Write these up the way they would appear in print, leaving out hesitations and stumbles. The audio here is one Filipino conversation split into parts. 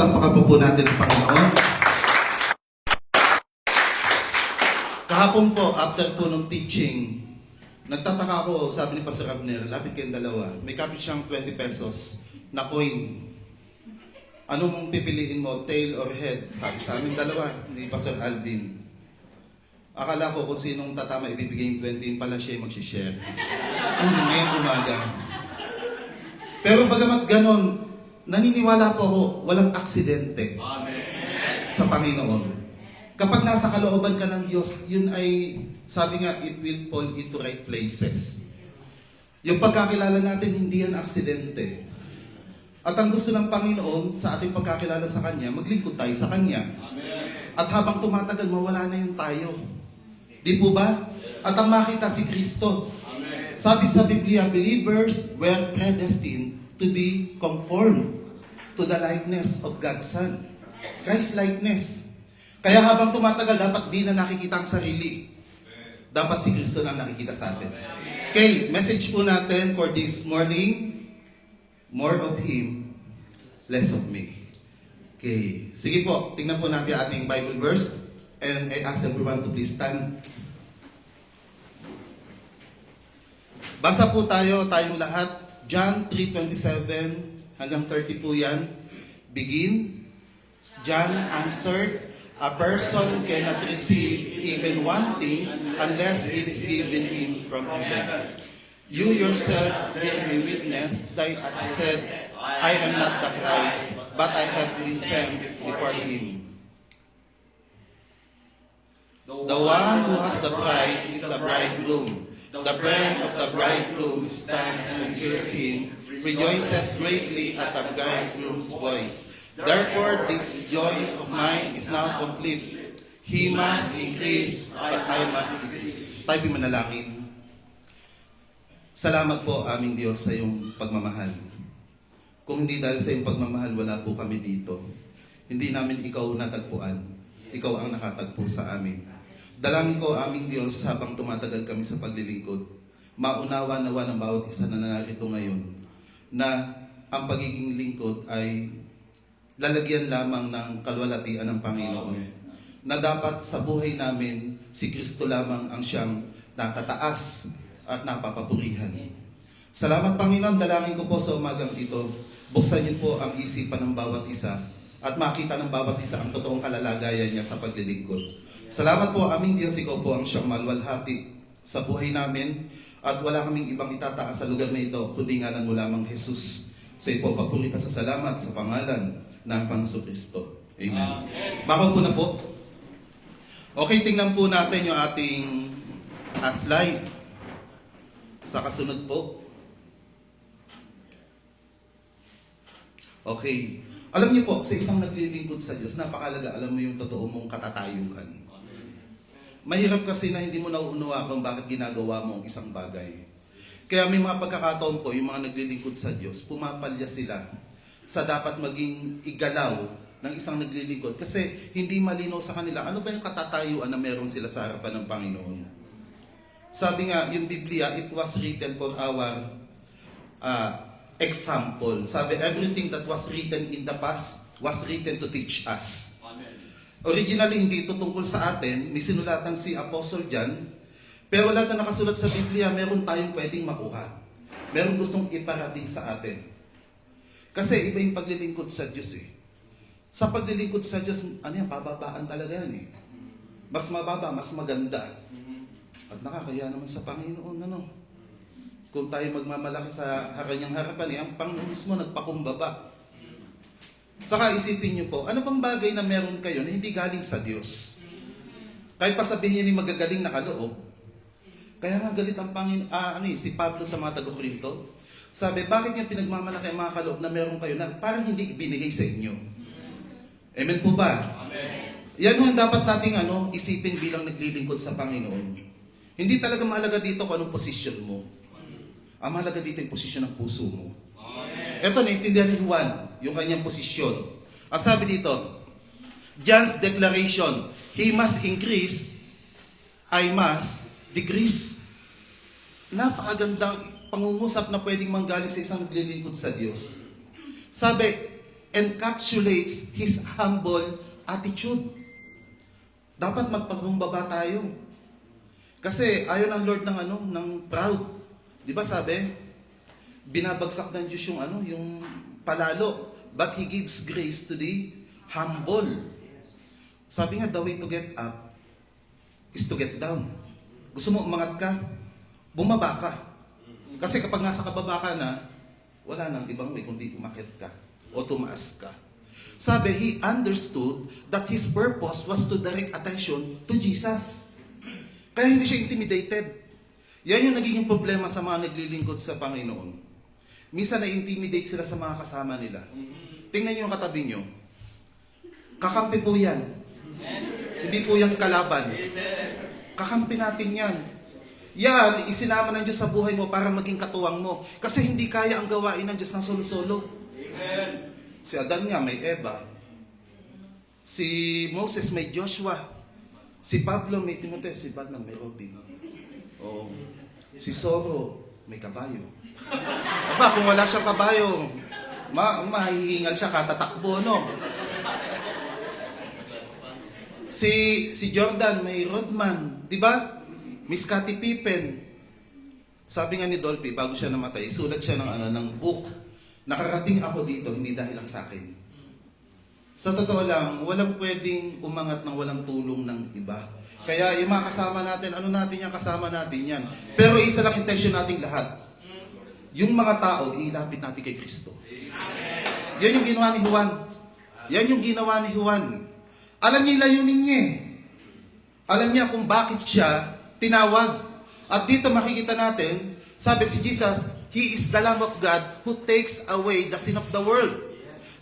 Palampakan po natin ang Panginoon. Kahapon po, after po nung teaching, nagtataka ako, sabi ni Pastor Abner, lapit kayong dalawa, may kapit siyang 20 pesos na coin. Anong pipiliin mo, tail or head? Sabi sa amin dalawa, ni Pastor Alvin. Akala ko kung sinong tatama ibibigay yung 20, pala siya yung mag-share. Ngayong umaga. Pero bagamat ganon, naniniwala po ako, walang aksidente sa Panginoon. Kapag nasa kalooban ka ng Diyos, yun ay, sabi nga, it will fall into right places. Yung pagkakilala natin, hindi yan aksidente. At ang gusto ng Panginoon sa ating pagkakilala sa Kanya, maglingkod tayo sa Kanya. At habang tumatagal, mawala na yung tayo. Di po ba? At ang makita si Kristo. Sabi sa Biblia, believers were predestined to be conformed to the likeness of God's Son. Christ likeness. Kaya habang tumatagal, dapat di na nakikita ang sarili. Dapat si Kristo na nakikita sa atin. Okay, message po natin for this morning, more of Him, less of me. Okay, sige po, tingnan po natin ating Bible verse. And I ask everyone to please stand. Basa po tayong lahat. John 3:27 hanggang 30 po yan. Begin. John answered, a person cannot receive even one thing unless it is given him from heaven. You yourselves bear me witness that I said, I am not the Christ, but I have been sent before him. The one who has the bride is the bridegroom. The friend of the bridegroom stands and hears him, rejoices greatly at the bridegroom's voice. Therefore, this joy of mine is now complete. He must increase, but I must decrease. Tayo manalangin. Salamat po, aming Diyos, sa iyong pagmamahal. Kung hindi dahil sa iyong pagmamahal, wala po kami dito. Hindi namin ikaw natagpuan. Ikaw ang nakatagpo sa amin. Dalangin ko, aming Diyos, habang tumatagal kami sa paglilingkod, maunawa-nawa ng bawat isa na narito ngayon, na ang pagiging lingkod ay lalagyan lamang ng kalwalatian ng Panginoon. Na dapat sa buhay namin, si Kristo lamang ang siyang natataas at napapapurihan. Salamat, Panginoon, dalangin ko po sa umagang ito, buksan niyo po ang isipan ng bawat isa at makita ng bawat isa ang totoong kalalagayan niya sa paglilingkod. Salamat po, aming Diyos, ikaw po ang siyang maluwalhati sa buhay namin at wala kaming ibang itataas sa lugar na ito kundi ngalan mo lamang Jesus. Sa iyo po, papuri pa sa salamat sa pangalan ng Panginoon Kristo. Amen. Bakaw po na po. Okay, tingnan po natin yung ating slide. Sa kasunod po. Okay. Alam niyo po, sa isang naglilingkod sa Diyos, napakalaga, alam mo yung totoo mong katatayuan. Mahirap kasi na hindi mo nauunawa kung bakit ginagawa mo ang isang bagay. Kaya may mga pagkakataon po, yung mga naglilingkod sa Diyos, pumapalya sila sa dapat maging igalaw ng isang naglilingkod. Kasi hindi malinaw sa kanila, ano ba yung katatayuan na meron sila sa harapan ng Panginoon. Sabi nga, yung Biblia, it was written for our example. Sabi, everything that was written in the past was written to teach us. Originally, hindi ito tungkol sa atin. May sinulatan si Apostle John. Pero lahat na nakasulat sa Biblia, meron tayong pwedeng makuha. Meron gustong iparating sa atin. Kasi iba yung paglilingkod sa Diyos eh. Sa paglilingkod sa Diyos, ano yan, bababaan talaga yan eh. Mas mababa, mas maganda. At nakakaya naman sa Panginoon, ano? Kung tayo magmamalaki sa kanyang harapan eh, ang Panginoon mismo nagpakumbaba. Saka isipin niyo po, ano bang bagay na meron kayo na hindi galing sa Diyos? Kahit pa sabihin niya ni magagaling na kaloob, kaya nga galit ang Panginoon, si Pablo sa mga taga-Korinto. Sabi, bakit niya pinagmamalaki ang mga kaloob na meron kayo na parang hindi ibinigay sa inyo? Amen po ba? Amen. Yan ang dapat nating isipin bilang naglilingkod sa Panginoon. Hindi talaga mahalaga dito kung anong posisyon mo. Ang mahalaga dito yung posisyon ng puso mo. Ito, naintindihan ni Juan, yung kanyang posisyon. Ang sabi dito, John's declaration, he must increase, I must decrease. Napakagandang pangungusap na pwedeng manggaling sa isang naglilingkod sa Diyos. Sabi, encapsulates his humble attitude. Dapat magpakumbaba tayo. Kasi ayaw ng Lord ng proud. Di ba sabi? Binabagsak ng Diyos yung palalo. But He gives grace to the humble. Sabi nga, the way to get up is to get down. Gusto mo umangat ka? Bumaba ka. Kasi kapag nasa kababa ka na, wala nang ibang way kundi umakit ka o tumaas ka. Sabi, he understood that his purpose was to direct attention to Jesus. Kaya hindi siya intimidated. Yan yung nagiging problema sa mga naglilingkod sa Panginoon. Minsan na-intimidate sila sa mga kasama nila. Tingnan niyo yung katabi niyo. Kakampi po yan. Hindi po yan kalaban. Kakampi natin yan. Yan, isinama ng Diyos sa buhay mo para maging katuwang mo. Kasi hindi kaya ang gawain ng Diyos ng solo-solo. Si Adan nga may Eva. Si Moses may Joshua. Si Pablo may Timoteo. Si Batman may Robin. Oh. Si Soro may kabayo. Aba, kung wala siyang kabayo, mahihingal siya, katatakbo, no? Si Jordan may Rodman, di ba? Miss Cathy Pippen. Sabi nga ni Dolphy, bago siya namatay, sulat siya ng book. Nakarating ako dito, hindi dahil lang sa akin. Sa totoo lang, walang pwedeng umangat ng walang tulong ng iba. Kaya yung mga kasama natin, natin yan, kasama natin yan. Pero isa lang intention nating lahat. Yung mga tao, ilapit natin kay Kristo. Yan yung ginawa ni Juan. Yan yung ginawa ni Juan. Alam niya yung layunin niya. Alam niya kung bakit siya tinawag. At dito makikita natin, sabi si Jesus, He is the Lamb of God who takes away the sin of the world.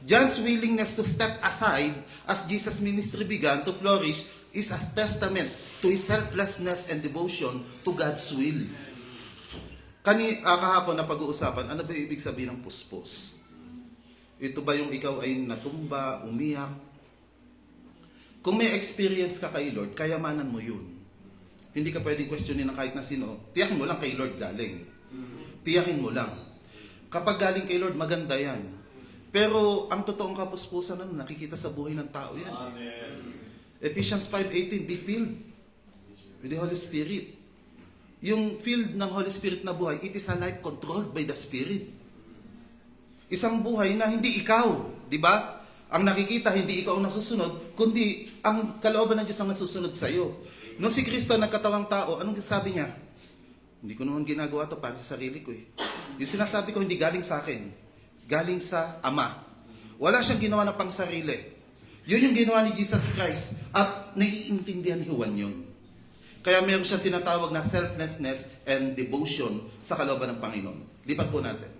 John's willingness to step aside as Jesus' ministry began to flourish is a testament to his selflessness and devotion to God's will. Kahapon na pag-uusapan, ano ba ibig sabihin ng puspos? Ito ba yung ikaw ay natumba, umiyak? Kung may experience ka kay Lord, kayamanan mo yun. Hindi ka pwedeng questionin ng kahit na sino. Tiyak mo lang kay Lord galing. Tiyakin mo lang. Kapag galing kay Lord, maganda yan. Pero ang totoong kapuspusan nakikita sa buhay ng tao yan. Amen. Ephesians 5:18, be filled with the Holy Spirit. Yung filled ng Holy Spirit na buhay, it is a life controlled by the Spirit. Isang buhay na hindi ikaw, di ba? Ang nakikita, hindi ikaw ang nasusunod, kundi ang kalooban ng Diyos ang nasusunod sa iyo. Nung si Kristo nagkatawang tao, anong sabi niya? Hindi ko naman ginagawa to para sa sarili ko eh. Yung sinasabi ko, hindi galing sa akin. Galing sa Ama. Wala siyang ginawa na pang sarili. Yun yung ginawa ni Jesus Christ. At naiintindihan ni Juan yun. Kaya meron siyang tinatawag na selflessness and devotion sa kalooban ng Panginoon. Lipat po natin.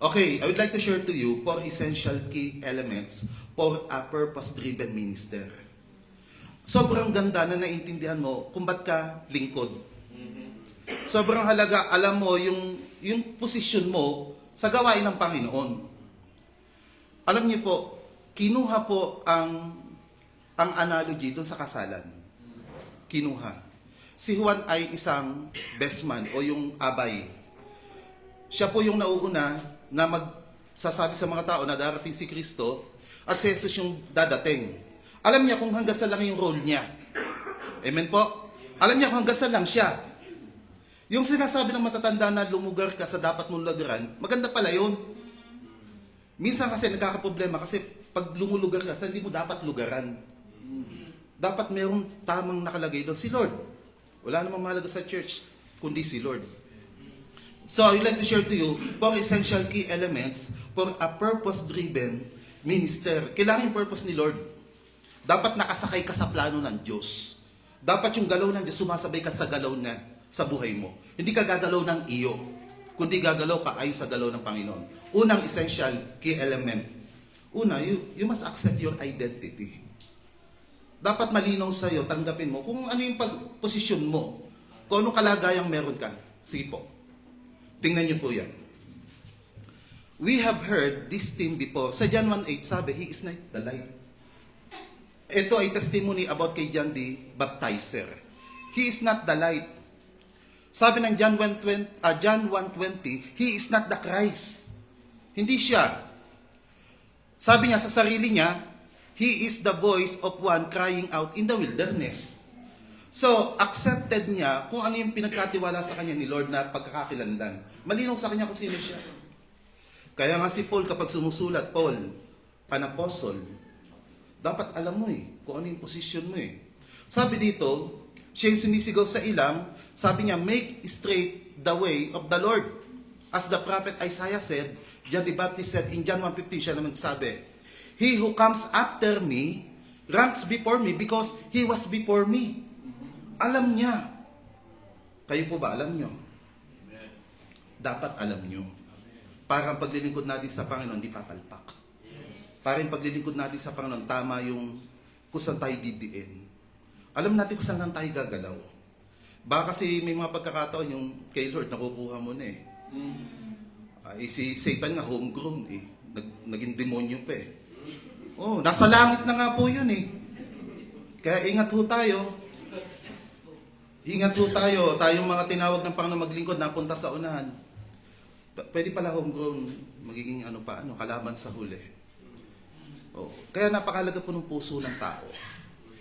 Okay, I would like to share to you 4 essential key elements for a purpose-driven minister. Sobrang ganda na naiintindihan mo kung ba't ka lingkod. Sobrang halaga, alam mo yung posisyon mo sa gawain ng Panginoon. Alam niyo po, kinuha po ang analogy doon sa kasalan. Kinuha. Si Juan ay isang best man o yung abay. Siya po yung nauuna na magsasabi sa mga tao na darating si Kristo at si Jesus yung dadating. Alam niya kung hanggang sa lang yung role niya. Amen po? Alam niya kung hanggang sa lang siya. Yung sinasabi ng matatanda na lumugar ka sa dapat mong lugaran, maganda pala yun. Minsan kasi nagkakaproblema kasi pag lumulugar ka sa hindi mo dapat lugaran. Dapat mayroong tamang nakalagay doon si Lord. Wala namang mahalaga sa church, kundi si Lord. So, I would like to share to you 4 essential key elements for a purpose-driven minister. Kailangan yung purpose ni Lord. Dapat nakasakay ka sa plano ng Diyos. Dapat yung galaw ng Diyos, sumasabay ka sa galaw na sa buhay mo. Hindi ka gagalaw ng iyo, kundi gagalaw ka ayon sa galaw ng Panginoon. Unang essential key element. Una, you must accept your identity. Dapat malinaw sa'yo, tanggapin mo kung ano yung posisyon mo. Kung anong kalagayang meron ka. Sige po. Tingnan niyo po yan. We have heard this theme before. Sa John 1:8, sabi, He is not the light. Ito ay testimony about kay John the Baptizer. He is not the light. Sabi ng John 1:20, He is not the Christ. Hindi siya. Sabi niya sa sarili niya, He is the voice of one crying out in the wilderness. So, accepted niya kung ano yung pinagkatiwala sa kanya ni Lord na pagkakakilanlan. Malinaw sa kanya kung sino siya. Kaya nga si Paul kapag sumusulat, Paul, an apostle, dapat alam mo kung ano yung posisyon mo Sabi dito, siya yung sumisigaw sa ilang, sabi niya, make straight the way of the Lord. As the prophet Isaiah said, John the Baptist said, in John 1:15, siya naman sabi, He who comes after me ranks before me because he was before me. Alam niya. Kayo po ba alam niyo? Dapat alam niyo. Para ang paglilingkod natin sa Panginoon, hindi papalpak. Para ang paglilingkod natin sa Panginoon, tama yung kung saan tayo didiin. Alam natin kung saan tayo gagalaw. Baka kasi may mga pagkakataon yung kay Lord, nakukuha mo na si Satan nga homegrown naging demonyo pa nasa langit na nga po yun Kaya ingat ho tayo. Ingat ho tayo. Tayong mga tinawag ng Panginoon maglingkod, napunta sa unahan. Pwede pala homegrown, magiging kalaban sa huli. Kaya napakalaga po ng puso ng tao.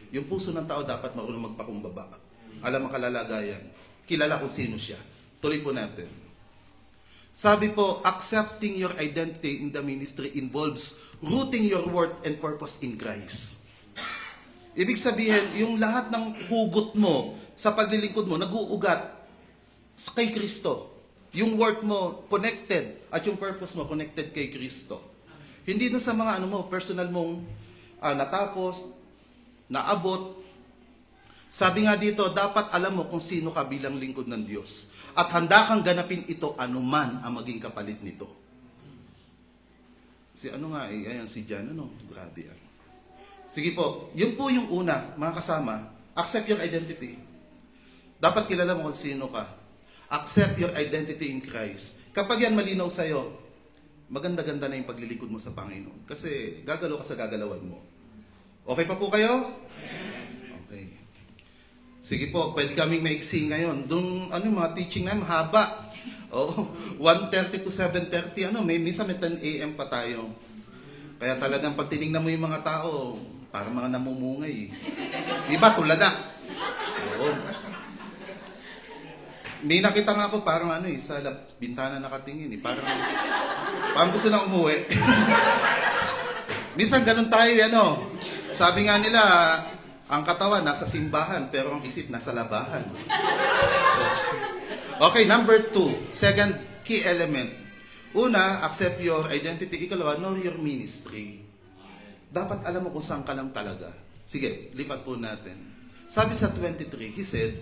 Yung puso ng tao dapat marunong magpakumbaba. Alam ang kalalagayan. Kilala kung sino siya. Tuloy po natin. Sabi po, accepting your identity in the ministry involves rooting your worth and purpose in Christ. Ibig sabihin, yung lahat ng hugot mo sa paglilingkod mo, nag-uugat kay Kristo. Yung worth mo, connected. At yung purpose mo, connected kay Kristo. Hindi na sa mga personal mong natapos, naabot. Sabi nga dito, dapat alam mo kung sino ka bilang lingkod ng Diyos. At handa kang ganapin ito anuman ang maging kapalit nito. Ayan si John, grabe yan. Sige po, yun po yung una, mga kasama, accept your identity. Dapat kilala mo kung sino ka. Accept your identity in Christ. Kapag yan malinaw sa'yo, maganda-ganda na yung paglilingkod mo sa Panginoon. Kasi gagalaw ka sa gagalawan mo. Okay pa po kayo? Yes. Okay. Sige po, pwede kaming maiksi ngayon. Doon, mga teaching namin, haba. 1:30 to 7:30, minsan may 10 a.m. pa tayo. Kaya talagang pag tinignan mo yung mga tao, parang mga namumungay. Iba, tulala. Oo. May nakita nga ako, parang sa bintana nakatingin. Parang gusto na umuwi. Minsan ganun tayo, Sabi nga nila, ang katawan nasa simbahan, pero ang isip nasa labahan. Okay, number 2, second key element. Una, accept your identity. Ikalawa, know your ministry. Dapat alam mo kung saan ka lang talaga. Sige, lipat po natin. Sabi sa 23, he said,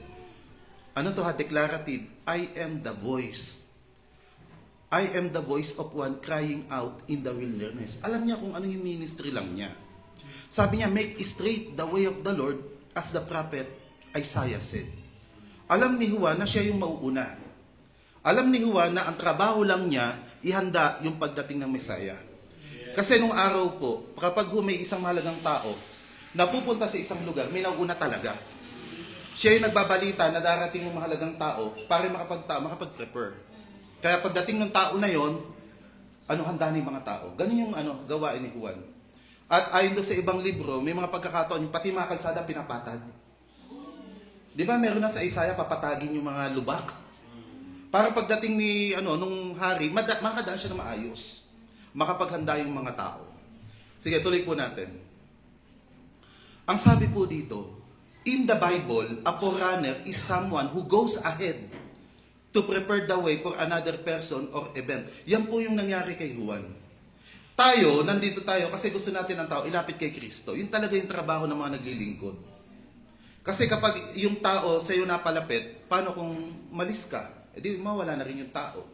declarative, I am the voice. I am the voice of one crying out in the wilderness. Alam niya kung ano yung ministry lang niya. Sabi niya, make straight the way of the Lord as the prophet Isaiah said. Alam ni Juan na siya yung mauuna. Alam ni Juan na ang trabaho lang niya, ihanda yung pagdating ng Mesaya. Kasi nung araw po, kapag may isang mahalagang tao, napupunta sa isang lugar, may nauna talaga. Siya yung nagbabalita na darating yung mahalagang tao para makapag-prepare. Kaya pagdating ng tao na yon, handa ng mga tao. Ganun yung gawain ni Juan. At ayon doon sa ibang libro, may mga pagkakataon, pati mga kalsada pinapatag. Di ba meron na sa Isaiah, papatagin yung mga lubak? Para pagdating ni, nung hari, makadaan siya na maayos. Makapaghanda yung mga tao. Sige, tuloy po natin. Ang sabi po dito, in the Bible, a forerunner is someone who goes ahead to prepare the way for another person or event. Yan po yung nangyari kay Juan. Tayo, nandito tayo kasi gusto natin ang tao ilapit kay Kristo. Yun talaga yung trabaho ng mga naglilingkod. Kasi kapag yung tao sa iyo napalapit, paano kung malis ka? Di mawala na rin yung tao.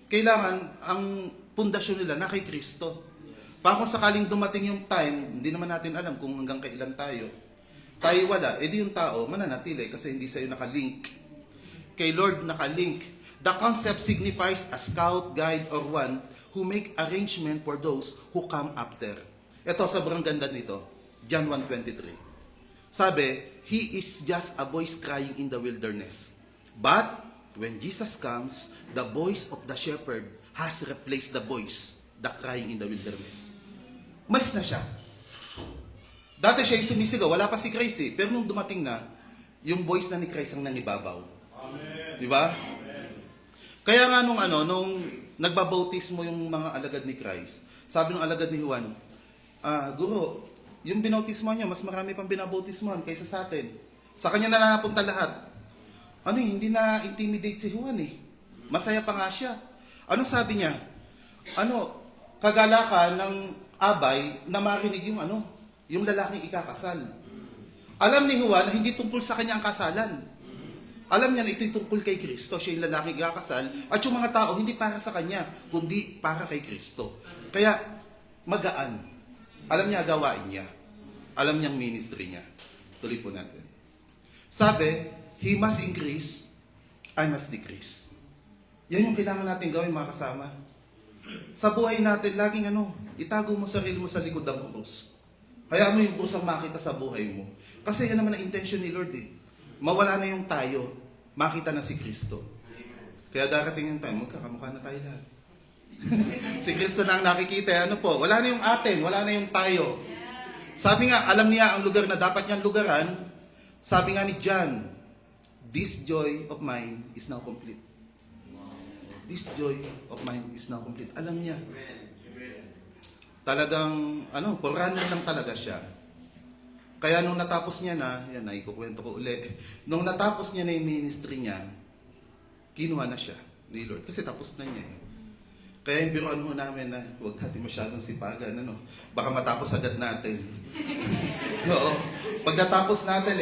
Kailangan ang pundasyon nila na kay Kristo. Para kung sakaling dumating yung time, hindi naman natin alam kung hanggang kailan tayo. Tayo wala, di yung tao mananatili kasi hindi sa'yo nakalink. Kay Lord nakalink. The concept signifies a scout, guide, or one who make arrangement for those who come after. Ito, sobrang ganda nito. John 1:23. Sabi, He is just a voice crying in the wilderness. But, when Jesus comes, the voice of the shepherd has replaced the voice, the crying in the wilderness. umalis na siya. Dati siya yung sumisigaw, wala pa si Christ eh. Pero nung dumating na, yung voice na ni Christ ang nangibabaw. Amen. Di ba? Kaya nga nung nagbabautismo yung mga alagad ni Christ, sabi ng alagad ni Juan, Guro, yung binautismo niyo, mas marami pang binabautismohan kaysa sa atin. Sa kanya na napunta lahat. Hindi na intimidate si Juan eh. Masaya pa nga siya. Ano sabi niya? Kagalakan ng abay na marinig yung lalaking ikakasal. Alam ni Juan na hindi tungkol sa kanya ang kasalan. Alam niya na ito'y tungkol kay Kristo. Siya yung lalaking ikakasal. At yung mga tao, hindi para sa kanya, kundi para kay Kristo. Kaya, magaan. Alam niya gawain niya. Alam niyang ministry niya. Tuloy po natin. Sabi, He must increase, I must decrease. Yan yung kailangan natin gawin, mga kasama. Sa buhay natin, laging itago mo sarili mo sa likod ng krus. Kaya mo yung krus ang makita sa buhay mo. Kasi yan naman ang intention ni Lord eh. Mawala na yung tayo, makita na si Kristo. Kaya darating yung time, magkakamukha na tayo lahat. Si Kristo na ang nakikita, wala na yung atin, wala na yung tayo. Sabi nga, alam niya ang lugar na dapat niyang lugaran. Sabi nga ni John, this joy of mine is now complete. This joy of mine is now complete. Alam niya. Talagang, forerunner lang talaga siya. Kaya nung natapos niya na, yan, ikukwento ko uli. Nung natapos niya na yung ministry niya, kinuha na siya ni Lord. Kasi tapos na niya eh. Kaya yung biroan mo namin na huwag natin masyadong sipagan, baka matapos agad natin. Oo. Pag natapos natin,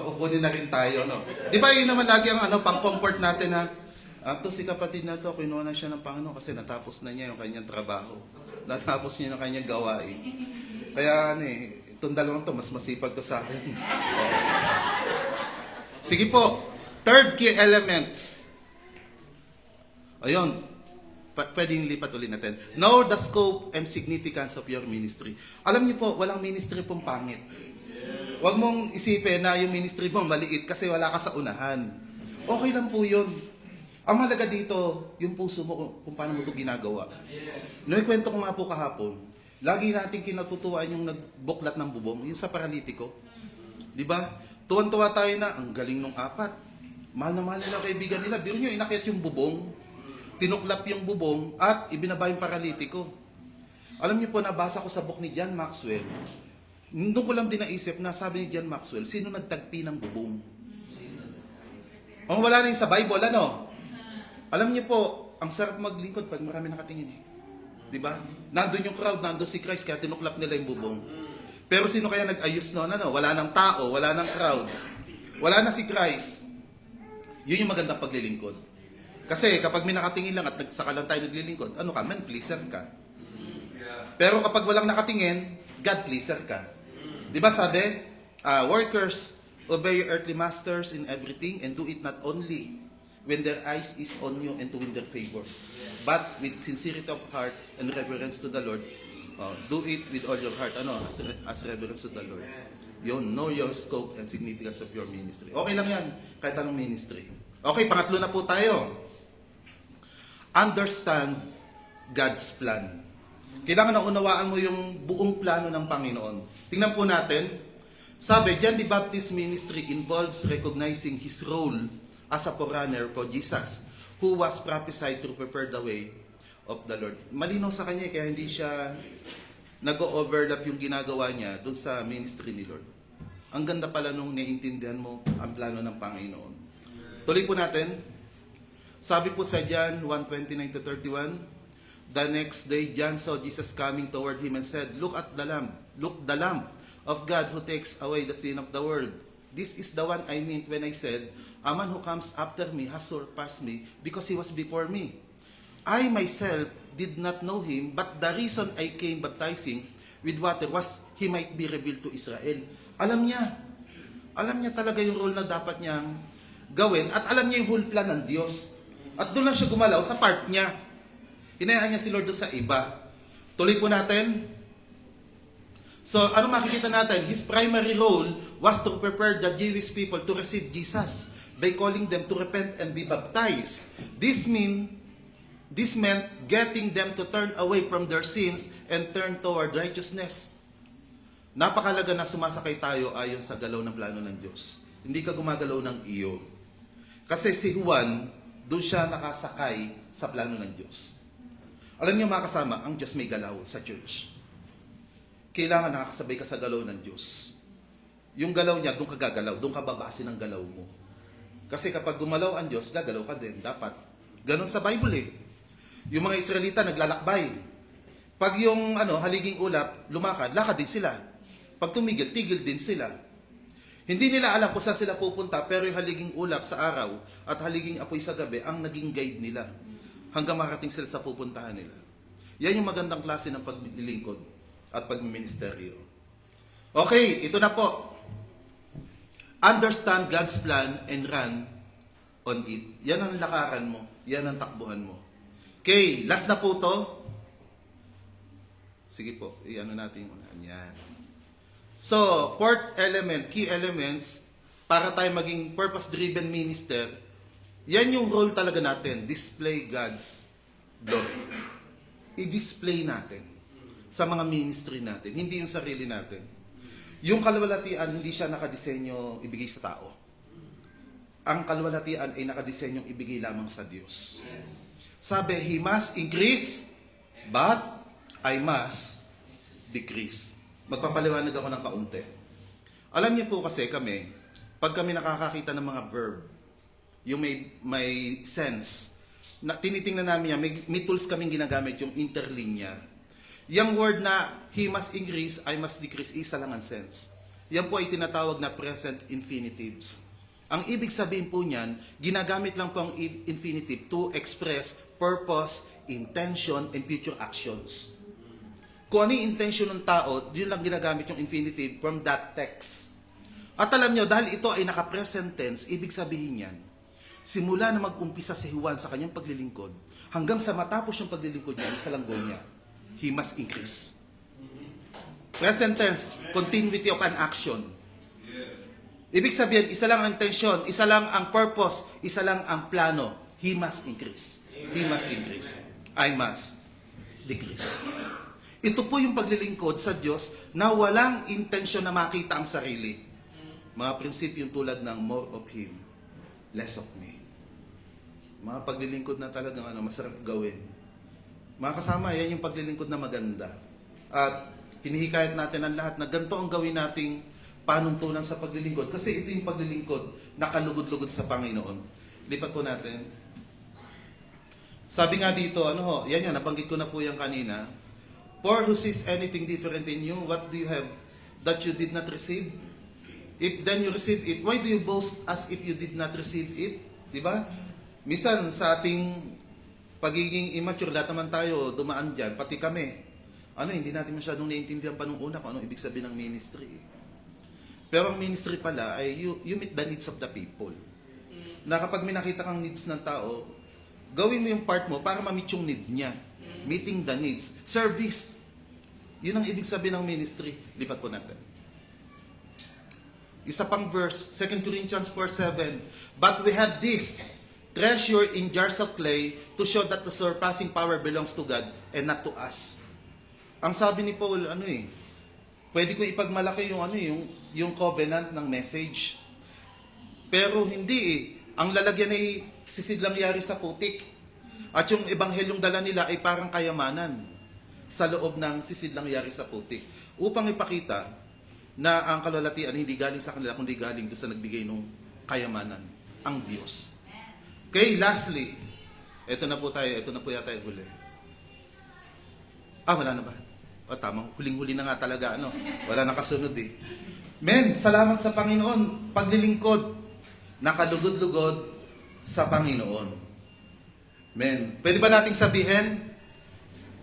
kukunin na rin tayo, Di ba yun naman lagi ang pang-comfort natin na, si kapatid na to, kinuha na siya ng Panginoon kasi natapos na niya yung kanyang trabaho. Natapos niya yung kanyang gawain. Kaya, itong dalawang to, mas masipag to sa akin. Sige po, third key elements. Ayun. Pwedeng lipat ulit natin. Know the scope and significance of your ministry. Alam niyo po, walang ministry pong pangit. Huwag mong isipin na yung ministry mo maliit kasi wala ka sa unahan. Okay lang po yun. Ang mahalaga dito, yung puso mo kung paano mo ito ginagawa. Kwento ko nga po kahapon, lagi natin kinatutuwaan yung nagbuklat ng bubong, yung sa paralitiko. Di ba? Tuwan-tuwa tayo na, ang galing nung apat. Mahal na mahal nila kaibigan nila. Biro nyo, inakyat yung bubong. Tinuklap yung bubong at ibinaba yung paralitiko. Alam niyo po, nabasa ko sa book ni John Maxwell. Doon ko lang din naisip na sabi ni John Maxwell, sino nagtagpi ng bubong? Wala na yung sa Bible, Alam niyo po, ang sarap maglingkod pag marami nakatingin eh. Di ba? Nandun yung crowd, nandun si Christ, kaya tinuklap nila yung bubong. Pero sino kaya nag-ayos noon? Wala nang tao, wala nang crowd. Wala na si Christ. Yun yung magandang paglilingkod. Kasi kapag may nakatingin lang at saka lang tayo naglilingkod, man pleaser ka. Pero kapag walang nakatingin, God pleaser ka. Di ba sabi, workers, obey your earthly masters in everything and do it not only when their eyes is on you and to win their favor, but with sincerity of heart and reverence to the Lord. Do it with all your heart, as reverence to the Lord. Yun, know your scope and significance of your ministry. Okay lang yan, kahit anong ministry. Okay, pangatlo na po tayo. Understand God's plan. Kailangan na unawaan mo yung buong plano ng Panginoon. Tingnan po natin. Sabi, John the Baptist ministry involves recognizing his role as a forerunner for Jesus, who was prophesied to prepare the way of the Lord. Malinaw sa kanya, kaya hindi siya nag-overlap yung ginagawa niya doon sa ministry ni Lord. Ang ganda pala nung naiintindihan mo ang plano ng Panginoon. Tuloy po natin. Sabi po sa John 1:29-31, the next day John saw Jesus coming toward him and said, Look the Lamb of God who takes away the sin of the world. This is the one I meant when I said, a man who comes after me has surpassed me because he was before me. I myself did not know him, but the reason I came baptizing with water was he might be revealed to Israel. Alam niya talaga yung role na dapat niyang gawin at alam niya yung whole plan ng Diyos. At doon lang siya gumalaw sa part niya. Hinayaan niya si Lord doon sa iba. Tuloy po natin. So, ano makikita natin? His primary role was to prepare the Jewish people to receive Jesus by calling them to repent and be baptized. This means This meant getting them to turn away from their sins and turn toward righteousness. Napakalaga na sumasakay tayo ayon sa galaw ng plano ng Diyos. Hindi ka gumagalaw ng iyo. Kasi si Juan, doon siya nakasakay sa plano ng Diyos. Alam niyo mga kasama, ang Diyos may galaw sa church. Kailangan nakakasabay ka sa galaw ng Diyos. Yung galaw niya, doon ka gagalaw, doon ka babase ng galaw mo. Kasi kapag gumalaw ang Diyos, gagalaw ka din. Dapat. Ganon sa Bible eh. Yung mga Israelita naglalakbay. Pag yung haliging ulap, lumakad, lakad din sila. Pag tumigil, tigil din sila. Hindi nila alam kung saan sila pupunta, pero yung haliging ulap sa araw at haliging apoy sa gabi ang naging guide nila hanggang marating sila sa pupuntahan nila. Yan yung magandang klase ng paglilingkod at pagmiministeryo. Okay, ito na po. Understand God's plan and run on it. Yan ang lakaran mo. Yan ang takbuhan mo. Okay, last na po to. Sige po, i-ano natin muna. Yan. So, fourth element, key elements, para tayo maging purpose-driven minister, yan yung role talaga natin, display God's glory. I-display natin sa mga ministry natin, hindi yung sarili natin. Yung kalwalatian, hindi siya nakadesenyo ibigay sa tao. Ang kalwalatian ay nakadesenyong ibigay lamang sa Diyos. Sabi, He must increase, but I must decrease. Magpapaliwanag ako ng kaunti. Alam niyo po kasi kami, pag kami nakakakita ng mga verb, yung may sense, na tinitingnan namin yan, may tools kaming ginagamit, yung interlinear. Yung word na He must increase, I must decrease, isa lang ang sense. Yan po ay tinatawag na present infinitives. Ang ibig sabihin po niyan, ginagamit lang po ang infinitive to express purpose, intention, and future actions. Kung ano yung intention ng tao, yun lang ginagamit yung infinitive from that text. At alam nyo, dahil ito ay naka-present tense, ibig sabihin yan, simula na mag-umpisa si Juan sa kanyang paglilingkod, hanggang sa matapos yung paglilingkod niya, isa lang goal niya, He must increase. Present tense, continuity of an action. Ibig sabihin, isa lang ang intention, isa lang ang purpose, isa lang ang plano. He must increase. He must increase. I must decrease. Ito po yung paglilingkod sa Diyos na walang intensyon na makita ang sarili. Mga prinsipyo tulad ng more of Him, less of me. Mga paglilingkod na talagang masarap gawin. Mga kasama, yan yung paglilingkod na maganda. At hinihikayat natin ang lahat na ganito ang gawin nating panuntunan sa paglilingkod. Kasi ito yung paglilingkod na kalugod-lugod sa Panginoon. Lipat po natin. Sabi nga dito, yan nabanggit ko na po yan kanina. For who sees anything different in you, what do you have that you did not receive? If then you receive it, why do you boast as if you did not receive it? Diba? Minsan sa ating pagiging immature, lahat naman tayo dumaan dyan, pati kami. Hindi natin masyadong naiintindihan pa nung una kung anong ibig sabihin ng ministry. Pero ang ministry pala ay you meet the needs of the people. Na kapag may nakita kang needs ng tao, gawin mo yung part mo para ma-meet yung need niya. Meeting the needs. Service. Yun ang ibig sabihin ng ministry. Lipat po natin. Isa pang verse, 2 Corinthians 4:7. But we have this treasure in jars of clay to show that the surpassing power belongs to God and not to us. Ang sabi ni Paul, pwede ko ipagmalaki yung covenant ng message. Pero hindi Ang lalagyan ay sisidlang yari sa putik. At yung ebanghelyong dala nila ay parang kayamanan sa loob ng sisidlang yari sa putik. Upang ipakita na ang kalwalatian hindi galing sa kanila, kundi galing doon sa nagbigay ng kayamanan, ang Diyos. Okay, lastly, ito na po yata yung huli. Wala na ba? Tama, huling-huli na nga talaga, wala na kasunod eh. Men, salamat sa Panginoon, paglilingkod, nakalugod-lugod sa Panginoon. Men, pwede ba nating sabihin?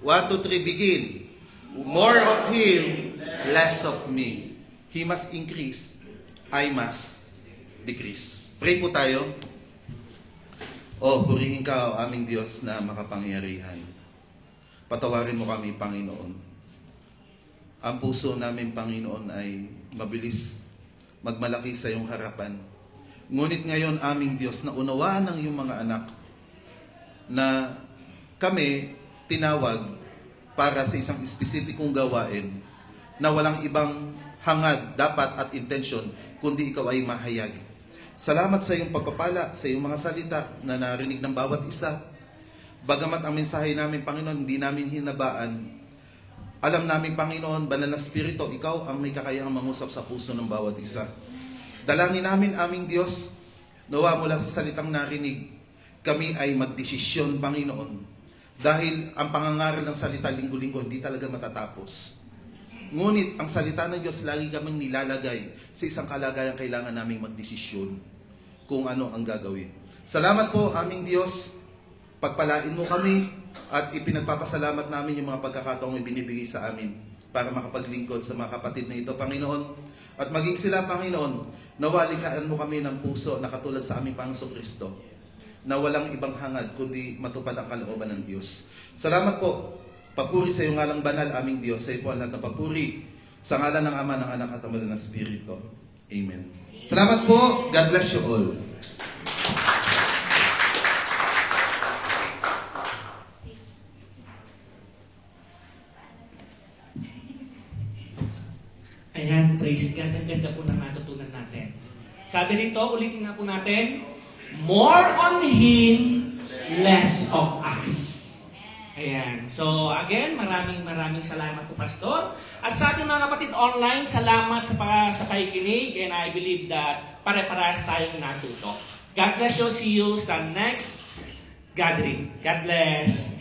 1, 2, 3, begin. More of Him, less of me. He must increase, I must decrease. Pray po tayo. Purihin ka, o aming Diyos na makapangyarihan. Patawarin mo kami, Panginoon. Ang puso namin, Panginoon, ay mabilis magmalaki sa iyong harapan. Ngunit ngayon, aming Diyos, na unawaan ng iyong mga anak na kami tinawag para sa isang espesipikong gawain na walang ibang hangad dapat at intensyon kundi ikaw ay mahayag. Salamat sa iyong pagpapala, sa iyong mga salita na narinig ng bawat isa. Bagamat ang mensahe namin, Panginoon, hindi namin hinabaan, alam namin, Panginoon, Banal na Espiritu, ikaw ang may kakayahang mangusap sa puso ng bawat isa. Dalangin namin, aming Diyos, nawa mula sa salitang narinig, kami ay magdesisyon, Panginoon. Dahil ang pangangaral ng salita linggo-linggo hindi talaga matatapos. Ngunit ang salita ng Diyos lagi kaming nilalagay sa isang kalagayan kailangan naming magdesisyon kung ano ang gagawin. Salamat po, aming Diyos. Pagpalain mo kami at ipinagpapasalamat namin yung mga pagkakataong ibinibigay sa amin para makapaglingkod sa mga kapatid na ito, Panginoon. At maging sila, Panginoon, nawalikaan mo kami ng puso na katulad sa aming Panginoong Kristo, na walang ibang hangad kundi matupad ang kalooban ng Diyos. Salamat po. Papuri sa iyong ngalang banal, aming Diyos. Sa iyo po ang lahat ng papuri. Sa ngalan ng Ama, ng Anak at ng Banal na Espiritu. Amen. Salamat po. God bless you all. Ayan, praise God. Ang ganda po ng natutunan natin. Sabi rito, ulitin nga po natin, more on Him, less of us. Ayan. So, again, maraming salamat po, Pastor. At sa ating mga kapatid online, salamat sa pakikinig. And I believe that pare-parehas tayong natuto. God bless you. See you sa next gathering. God bless.